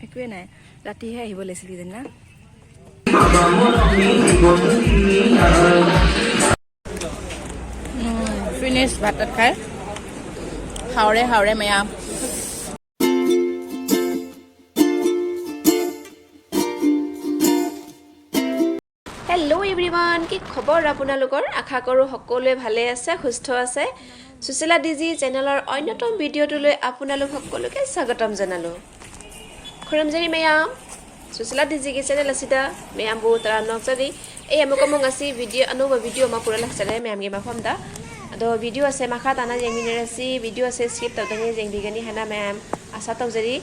একোৱে নাই ৰাতিহে আহিব লাগিছিল কিজানি না ফিনিছ ভাত খাই হাওৰে মেয়া হেল্ল' এভৰিৱান কি খবৰ আপোনালোকৰ আশা কৰোঁ সকলোৱে ভালে আছে সুস্থ আছে সুশীলা ডিজি চেনেলৰ অন্যতম ভিডিঅ'টোলৈ আপোনালোক সকলোকে স্বাগতম জনালোঁ খুৰমজনী মেয়াম सुशीला दीजी की चैनल असिदा मैम बो तरा नक्सरी ए हमको मंगासी वीडियो अनोबा वीडियो मा पुरा लखसले मैम के मफमदा अदो वीडियो से मखा ताना जेंगिनरसी वीडियो से स्किप तवदनी जेंबिगनी हना मैम आशा तवजरी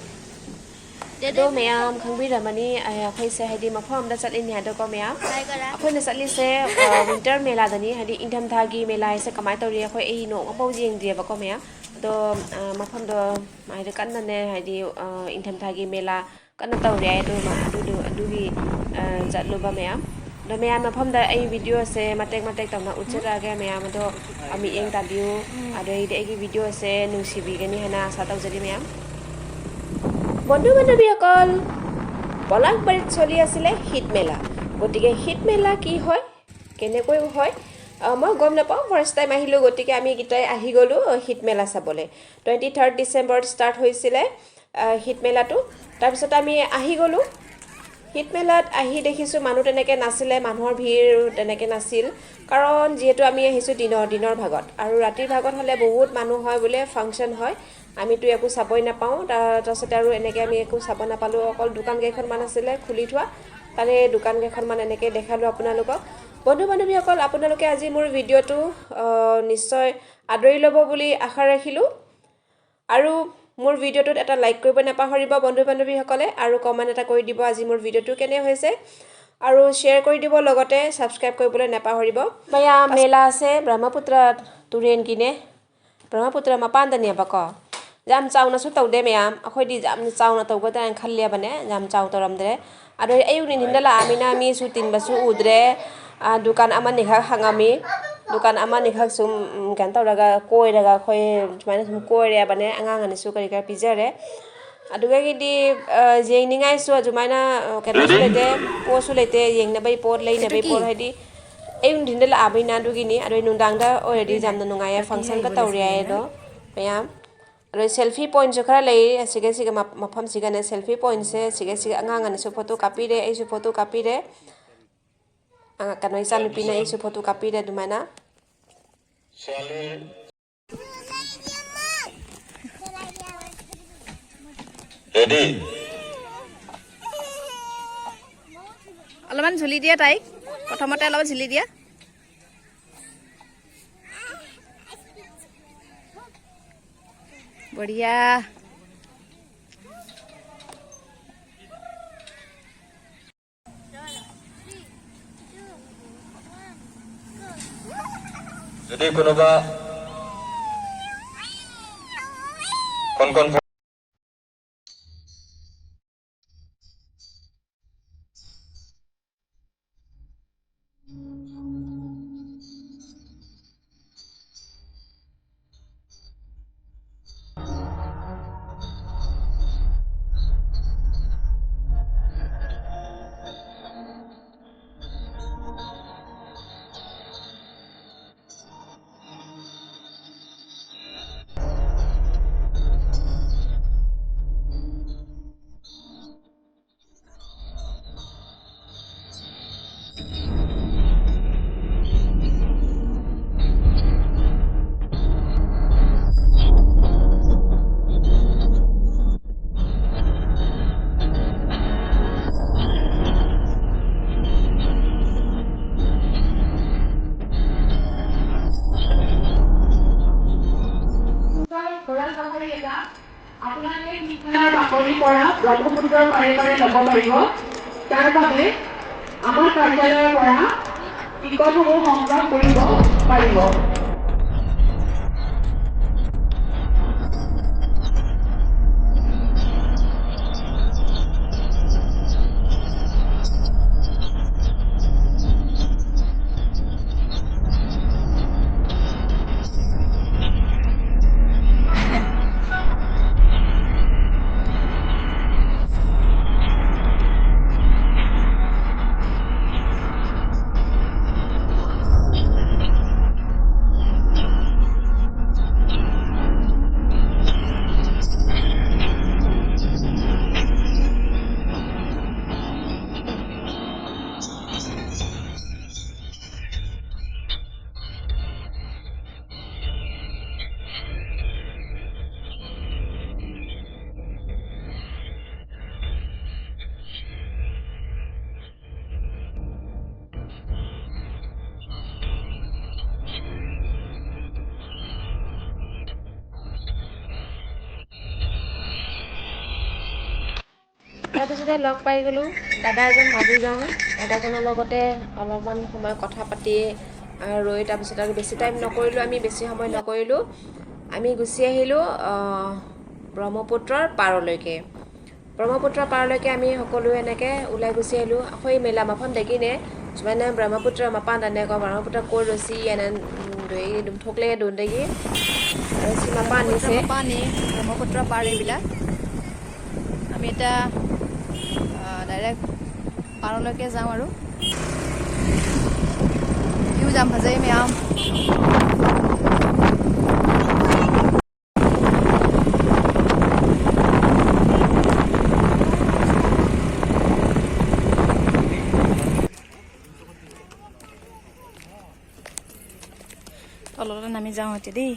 दो मैम खंगबी रमनी अखोय से हदी मफमदा चलिनी हदो को मैम अखोय ने चलि से विंटर मेला दनी हदी इंधम थागी मेला से कमाय तवरी अखोय ए नो मपौ जेंगदि बको मैम दो मफमदो माइदे कन्नने हदी इंधम थागी मेला कन्ना तौरे अदुगी चलुबा मैम दो मैम मफमदा आई वीडियो से मतेक तमना उचरागे मैम दो अमी एंग ताबियो अदई देगी वीडियो से नुसिबिगनी हना आशा तवजरी मैम बंधु बान्धवी अकल पलांगबारीत चलि आছিলে हिट मेला गतिके हिट मेला की হয় কেনেকৈ হয় মই গম নাপাওঁ ফাৰ্ষ্ট টাইম আহিলো গতিকে আমি গিটাই আহি গলো হিট মেলা চাবলে 23 ডিসেম্বৰ স্টাৰ্ট হৈছিলে হিট মেলাটো তাৰ পিছত আমি আহি গলো হিট মেলাত আহি দেখিছো মানুহ তেনেকে নাছিলে মানুহৰ ভিৰ তেনেকে নাছিল কাৰণ যেহেতু আমি আহিছো দিনৰ ভাগত আৰু ৰাতিৰ ভাগত হলে বহুত মানুহ হয় বলে ফাংচন হয় আমিতো একো চাবই নাপাওঁ তাৰছত আৰু এনেকে আমি একো চাব নাপালো অকল দোকান কেইখনমান আছিলে খুলি থোৱা তাৰে দোকান কেইখনমান এনেকে দেখালো আপোনালোকক বন্ধু বান্ধৱী অকল আপোনালোকে আজি মোৰ ভিডিওটো নিশ্চয় আদৰি ল'ব বুলি আশা ৰাখিলো আৰু মোৰ ভিডিওটোত এটা লাইক কৰিব নাপাহৰিব বন্ধু বান্ধৱী সকলে আৰু কমেন্ট এটা কৰি দিব আজি মোৰ ভিডিওটো কেনে হৈছে আৰু শেয়াৰ কৰি দিব লগতে সাবস্ক্ৰাইব কৰিবলৈ নাপাহৰিব ভয়া মেলা আছে ব্ৰহ্মপুত্ৰ তুৰেন কিনে ब्रह्मपुत्र मपानदने बको जाम चाउनासु तौदे मैम अखोयदि जाम चाउना तौगदा आं खल्लिया बने जाम चाउ तौरमदरे आरो एयुनि हिंदला आमिना मी सुतिन बसु उद्रे दुकान अमा निखा हांगामी दुकान अमा निखा सुम गान तौरागा कोइरागा खोय माने सुम कोइरिया बने आंगांगानि सु करिका पिजरे अदुगा गिदि जेंनिंगाय सु जुमाइना केनसु लेते पोसु लेते येंगना बै पोर लेना बै पोर हायदि एयुन दिनदला आबैना दुगिनि आरो नुंदांदा अलरेडी जामना नुंगाया फंक्शन का तौरिया दो मैम आरो सेल्फी पॉइंट जो खरा लई सिगे मफम सिगने सेल्फी पॉइंट से सिगे अंगांगानि सु फोटो कॉपी रे एसु फोटो कॉपी रे कनोय सानुपिना एसु फोटो कॉपी रे दुमाना रेडी अलमान झुली दिया ताई प्रथमते अलप झिली দিয়া बढ़िया যদি কোনোবা কোন আপোনালোকে শিক্ষাৰ বাকৰি পৰা ব্ৰহ্মপুত্ৰৰ পাৰে ল'ব পাৰিব তাৰ বাবে আমাৰ কাৰ্যালয়ৰ পৰা টিকটসমূহ সংগ্ৰহ কৰিব পাৰিব তাৰপিছতে লগ পাই গ'লোঁ দাদা এজন হাজোগাঁও দাদাজনৰ লগতে অলপমান সময় কথা পাতি ৰৈ তাৰপিছত আৰু বেছি টাইম নকৰিলোঁ আমি বেছি সময় নকৰিলোঁ আমি গুচি আহিলোঁ ব্ৰহ্মপুত্ৰৰ পাৰলৈকে আমি সকলোৱে এনেকৈ ওলাই গুচি আহিলোঁ আকৌ এই মেলা মাফন দেখিনে মানে ব্ৰহ্মপুত্ৰ মাপান এনেকুৱা ব্ৰহ্মপুত্ৰ কৈ ৰচি এনে থকলে দোনদেগি মাপা আনিছে ব্ৰহ্মপুত্ৰ পাৰ এইবিলাক আমি এতিয়া ডাইৰেক্ট পাৰলৈকে যাওঁ আৰু ইউ যাম ভাজে মেয়াম তললৈ নামি যাওঁ এতিয়া দেই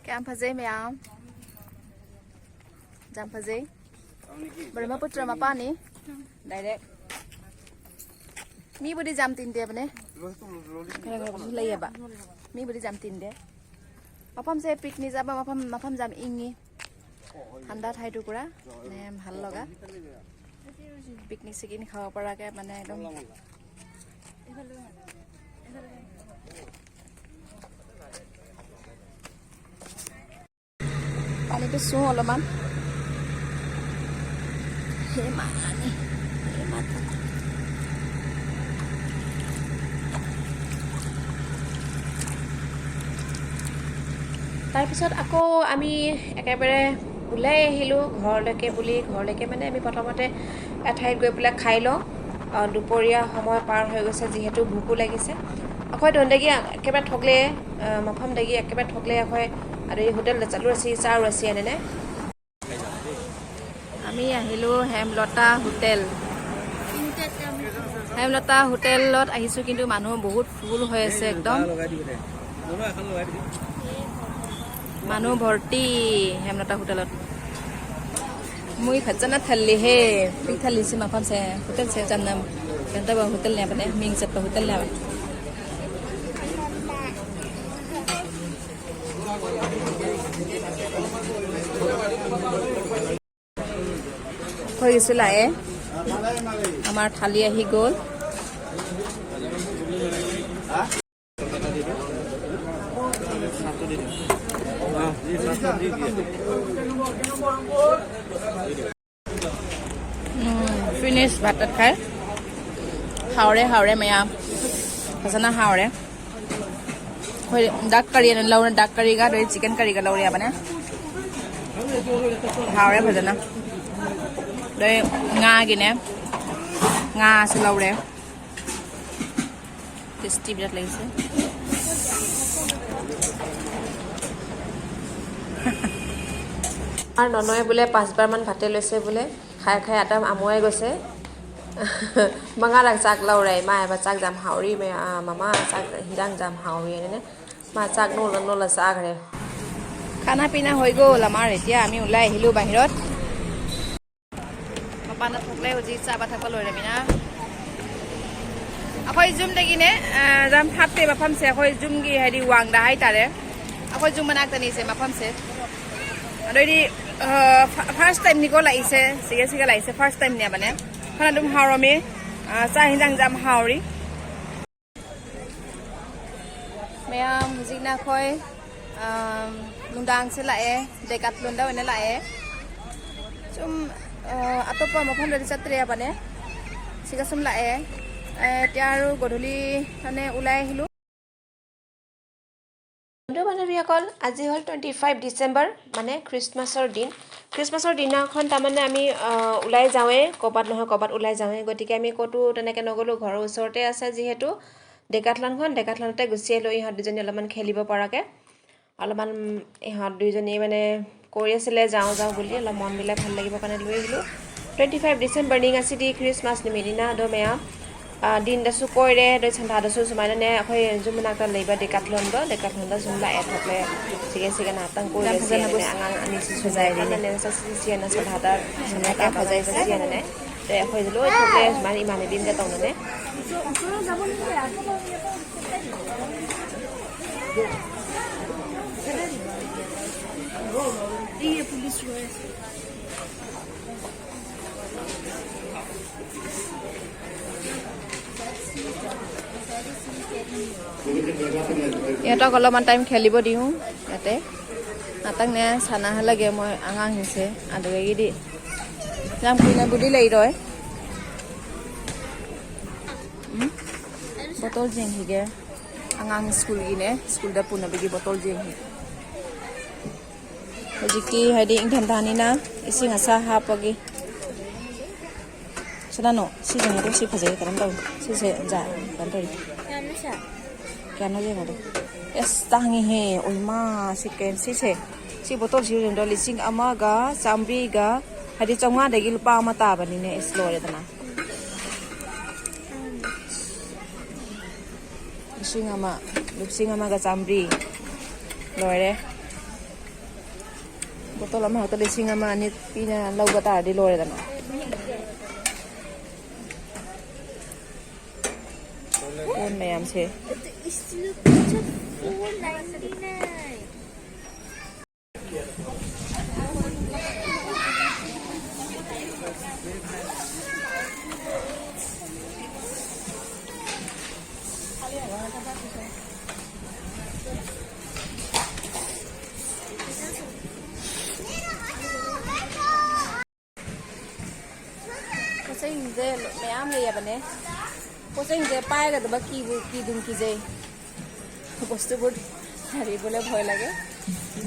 Cam Phaze meam Jam Phaze Brahmaputra mapani direct Mi budi jam 3 de apne lei ba Mi budi jam 3 de Mapam se picnic jaba mapam jam ingi Handa thai tu pura ne bhal laga Picnic sekin khawa parake mane ekdom Pani tu su olaman Hemani Hemata তাৰপিছত আকৌ আমি একেবাৰে ওলাই আহিলোঁ ঘৰলৈকে মানে আমি প্ৰথমতে এঠাইত গৈ পেলাই খাই লওঁ দুপৰীয়া সময় পাৰ হৈ গৈছে যিহেতু ভোকো লাগিছে আকৌ দণ্ডগী একেবাৰে ঠগলে মাফাম দেগী একেবাৰে ঠগলে আকৌ আৰু এই হোটেল চালু আছে চাও আছে এনে আমি আহিলোঁ হেমলতা হোটেলত আহিছোঁ কিন্তু মানুহ বহুত ফুল হৈ আছে একদম মানুহ ভৰ্তি হেমলতা হোটেলত मुई फजना थल्ली है पिक थल्ली से माफम से होटल से जन्नम कंता बा होटल ने बने मिंग से होटल ने হৈ গিছিল আয়ে আমাৰ থালি আহি গ'ল finish batat khai haure mayam hasana haure khoi dak curry na launa dak curry ga doi chicken curry ga laure bana haure bhajana doi nga gine nga se laure tasty birat lagise আর ননয়ে বোলে 5 বাৰ মান ভাতে লৈছে বোলে খাই খাই আটাম আমুৱাই গৈছে মঙাৰাক চাক লাউৰাই মা এবা চাক জাম হাউৰি মে মামা চাক হিৰাং জাম হাউৰি এনে মা চাক নল চাক ৰে খানা পিনা হৈ গ'ল আমাৰ এতিয়া আমি ওলাই আহিলো বাহিৰত পাপানা থকলে উজি চাবা থাকল লৈ ৰামিনা আকৌ জুম দেগিনে জাম ফাতে বাফাম সে আকৌ জুম গি হেৰি ওয়াং দাহাই তাৰে আকৌ জুম মানাক তনিছে মাফাম সে আদৰি ফাৰ্স্ট টাইম নিকল আহিছে সিগে লাগিছে ফাৰ্স্ট টাইম নিয়া মানে খানা দুম হাউৰমে চাহিজাং জাম হাউৰি মেয়াম জিনা খয় lundang sila Decathlon daw nila sum atopa mapham dari satria bane sigasum la এতিয়া আৰু গধূলি মানে ওলাই আহিলো বন্ধু বান্ধৱীসকল আজি হ'ল 25 ডিসেম্বৰ মানে খ্ৰীষ্টমাছৰ দিনাখন তাৰমানে আমি ওলাই যাওঁৱে কবাত নহয় কবাত ওলাই যাওঁৱে গতিকে আমি কতো তেনেকে নগলো ঘৰৰ ওচৰতে আছে যিহেতু ডেকাথলনতে গুচি আহিলো ইহঁত দুজনী অলপমান খেলিব পৰাকে অলপমান ইহঁত দুইজনী মানে কৈ আছিলে যাওঁ বুলি অলপ মন বিলাক ভাল লাগিব কাৰণে লৈ আহিলো 25 ডিসেম্বৰ নিং আছে দি Christmas নিমিদিনা দমেয়া din da su koi re do chanda da su sumai ne akhoi jumna ka leiba Decathlon da jumla thokle sige na tang koi re se angang ani su jai ne sa si na sa hada na ka phajai se ne হৈ লৈ থ'লে ইমান এদিনকে তলনে police ৰৈ আছে ইহঁতক অলপমান time খেলিব দিওঁ ইয়াতে নাতাক নে চানা লাগে মই আঙাং হিছে আদৰি দি যাম কুইনা বুদ্ধি লাগি ৰয় botol jeng hige angang school gine school da puna bigi botol jeng hi hojiki hadi ing than thani na ising asa ha pagi sana no si jeng do si phajai karam dau si se ja kan tori kana jeng do es tangi he oi ma si ken si se si botol si jeng do lising ama ga samri ga hadi chonga dagi lupa ma ta bani ne es lore dana Lupsing ama ga samri lore botol ama hotel lising ama ni pina lauga ta di lore dana on mayam se Posing je mayam le ya bane posing je pai ga ba ki dum ki je bostu bud hari bole bhoy lage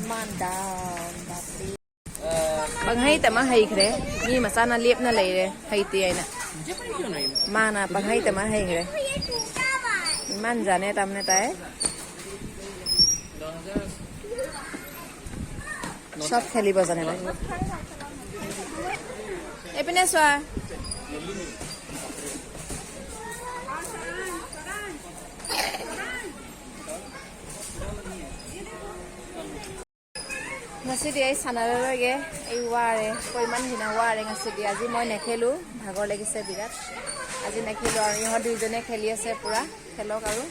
man down bapri bang hai ta ma hai khre ni masana lep na lai re hai ti ai na mana bang hai ta ma hai khre man jane tamne tai সব খেলিব জানে না এপিনে সোয়া ngasi ai sanare lage ei ware koiman hina ware ngasi আজি মই নেখেলু ভাগৰ লাগিছে বিৰাট আজি নেখেলু আৰু ইহ দুইজনে খেলি আছে পুৰা খেলক আৰু